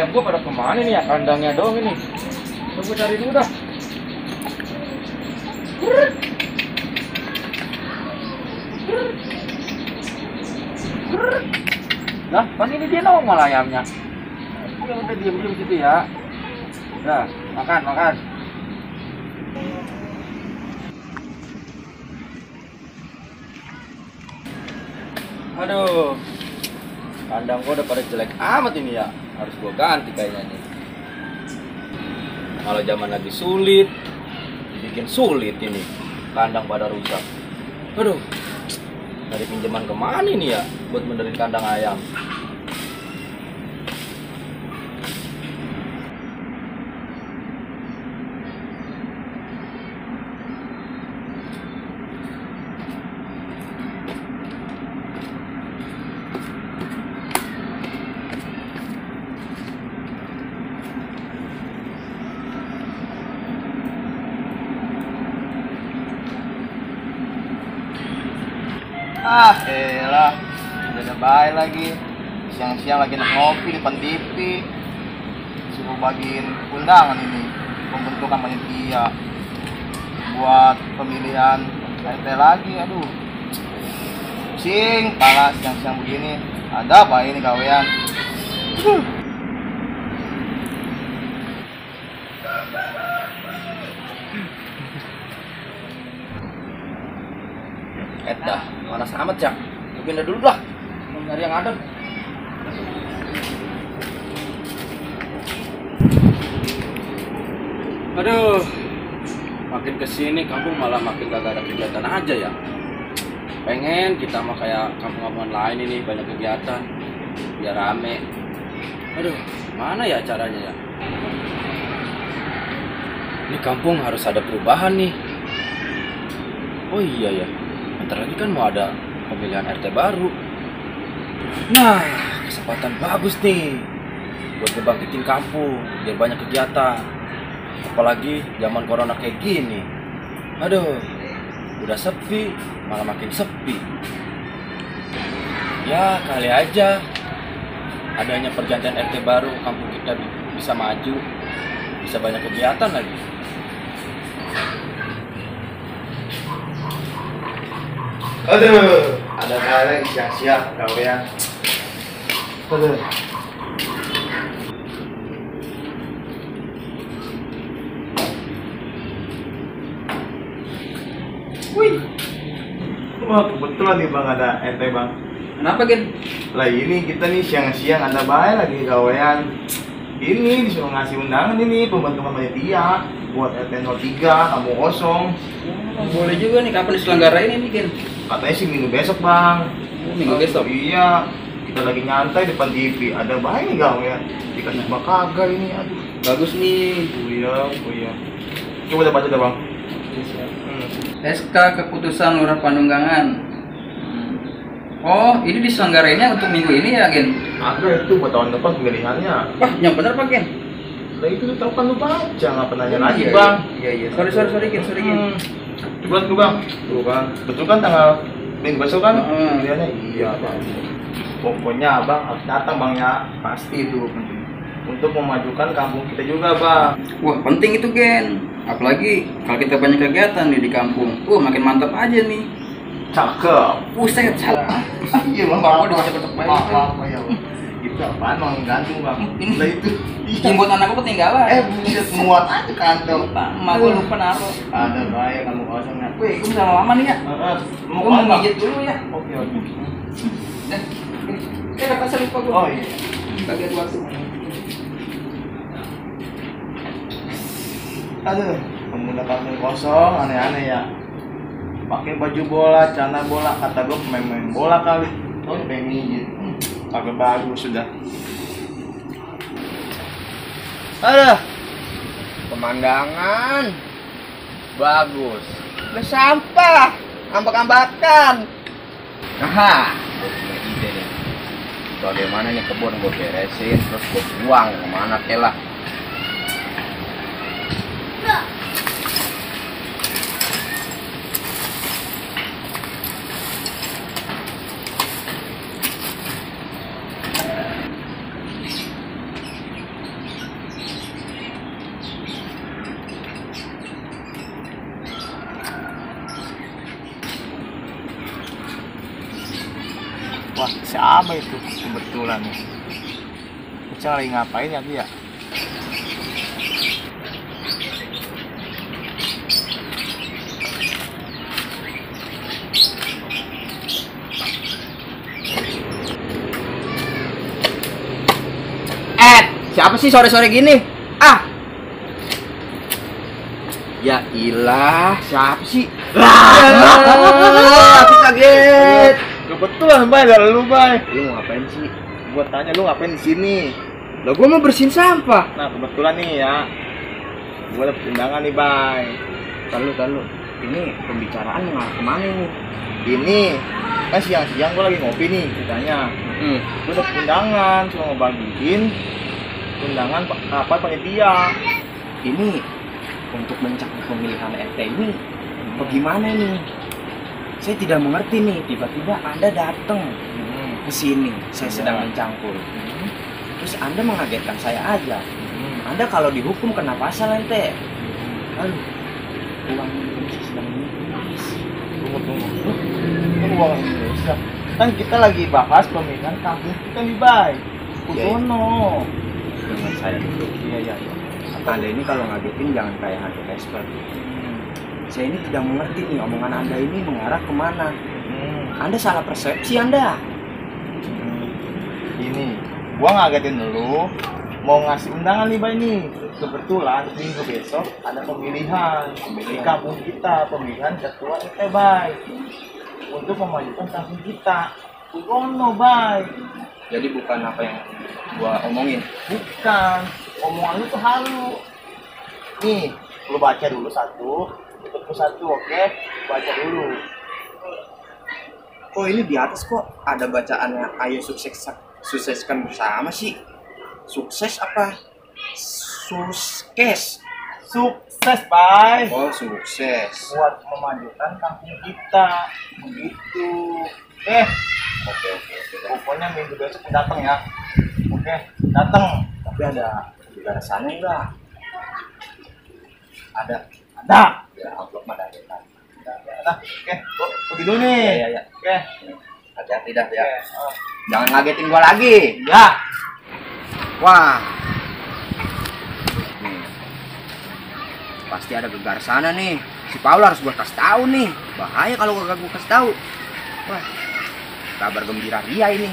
ayam gua pada kemana nih ya? Kandangnya doang ini. Coba cari dulu dah. Nah, pas ini dia nongol ayamnya. Ya udah diem-diem situ ya. Udah, makan. Aduh, kandang gua udah pada jelek amat ini ya. Harus gua ganti kayaknya nih. Kalau zaman lagi sulit, bikin sulit ini. Kandang pada rusak. Aduh, dari pinjaman kemana nih ya buat benerin kandang ayam? Elah, udah baik lagi. Siang-siang lagi ngopi depan TV. Suruh bagiin undangan ini, pembentukan panitia buat pemilihan RT lagi. Aduh, pusing kepala siang-siang begini. Ada apa ini gawean? Dah, panas amat ya. Gue pindah dulu lah. Mau nyari yang adem. Aduh, makin kesini kampung malah makin gak ada kegiatan aja ya. Pengen kita mah kayak kampung-kampungan lain ini banyak kegiatan, biar rame. Aduh, mana ya caranya ya? Ini kampung harus ada perubahan nih. Oh iya ya. Bentar lagi kan mau ada pemilihan RT baru. Nah, kesempatan bagus nih buat ngebangkitin kampung biar banyak kegiatan. Apalagi zaman corona kayak gini. Aduh, udah sepi, malah makin sepi. Ya kali aja adanya pergantian RT baru, kampung kita bisa maju, bisa banyak kegiatan lagi. Aduh, ada kali siang-siang gawean. Aduh. Wih. Wah, kebetulan nih Bang ada RT Bang. Kenapa Gen? Lah ini kita nih siang-siang ada baik lagi gawean. Ini disuruh ngasih undangan ini pembentukan panitia buat RT 03 kampung kosong. Boleh juga nih, kapan diselenggarain ini Gen? Katanya sih minggu besok Bang. Minggu besok? Iya, kita lagi nyantai depan TV. Ada baik nih gawean. Dikasih sama kagak ini, aduh. Bagus nih. Oh iya. Coba udah baca dah Bang. SK Keputusan Lurah Panunggangan. Oh, ini diselenggarainnya untuk minggu ini ya Gen? Agak itu buat tahun depan pemilihannya. Wah, yang bener Pak Gen? Lah itu tahu kan lu baca, nggak pernah nanya lagi Iya, Bang. Iya. Sorry Gen. Coba tuh Bang. Tuh Bang. Betul kan tanggal minggu besok kan? Pemilihannya iya Bang. Pokoknya Abang harus datang Bang ya. Pasti itu penting. Untuk memajukan kampung kita juga Bang. Wah, penting itu Gen. Apalagi kalau kita banyak kegiatan nih di kampung. Makin mantap aja nih. Cakep. Buset, salah. Iya Bang. Bapak dibaca-baca baik. Apa ya Bang? Itu apaan Bang? Gantung Bang. Ini. Lah itu. Jembut anakku ketinggalan. Buset muat aja kantong. Mak gue lupa naruh. Ada baik kamu kosongnya. Wih, gue bisa lama nih ya. Mau Gue mau mijit dulu ya. Oke. Kata saya lupa gue. Oh iya. Bagian waktu. Aduh, pemuda kampung kosong aneh-aneh ya. Pakai baju bola, celana bola, kata gue pemain bola kali. Oh, pengen mijit. Pakai bagus sudah. Aduh, pemandangan bagus. Udah sampah, ambak-ambakan. Aha, gue punya ide nih. Bagaimana nih kebun gue beresin, terus gue buang kemana kelah. Wah, siapa itu? Kebetulan nih. Ucang lagi ngapain ya dia? Siapa sih sore-sore gini? Ah. Ya ilah, siapa sih? Aku kaget. Kebetulan Bay, dari lu Bay. Lu mau ngapain sih? Gua tanya lu ngapain di sini? Lah gua mau bersihin sampah. Nah, kebetulan nih ya. Gua ada undangan nih Bay. Tahu. Ini pembicaraan mengarah kemana nih? Ini kan siang-siang gua lagi ngopi nih ceritanya. Gua ada undangan, cuma mau bagiin undangan apa panitia. Ini untuk mencapai pemilihan RT ini bagaimana nih? Saya tidak mengerti nih, tiba-tiba Anda datang ke sini, saya sedang mencangkul. Terus Anda mengagetkan saya aja. Anda kalau dihukum kena pasal ente. Lalu uang Indonesia sedang menipis. Tunggu. Kan uang Indonesia. Kan kita lagi bahas pemilihan kampung kita nih, Bay. Kudono. Dengan saya dulu. Iya. Anda ini kalau ngagetin jangan kayak hantu Casper. Saya ini tidak mengerti nih omongan Anda ini mengarah kemana. Anda salah persepsi Anda. Ini, gua ngagetin dulu. Mau ngasih undangan nih, Bay nih. Kebetulan minggu besok ada pemilihan di kampung kita, pemilihan ketua RT, Bay. Untuk memajukan kampung kita. Kudono, Bay. Jadi bukan apa yang gua omongin. Bukan, omongan lu tuh halu. Nih, lu baca dulu satu, ikutku satu, oke? Baca dulu. Kok ini di atas kok ada bacaannya ayo sukseskan bersama sih? Sukses apa? Suskes. Sukses, Bay. Oh, sukses. Buat memajukan kampung kita. Begitu. Oke. Pokoknya minggu besok datang ya. Oke, datang. Tapi ada di sana enggak? Ada. Ya, amplop mah ada. Oke, gua pergi dulu nih. Iya. Oke. Hati-hati dah ya. Oke. Jangan ngagetin gua lagi. Ya. Wah. Nih. Pasti ada gegar sana nih. Si Paul harus gua kasih tahu nih. Bahaya kalau gak gua kasih tahu. Wah. Kabar gembira dia ini.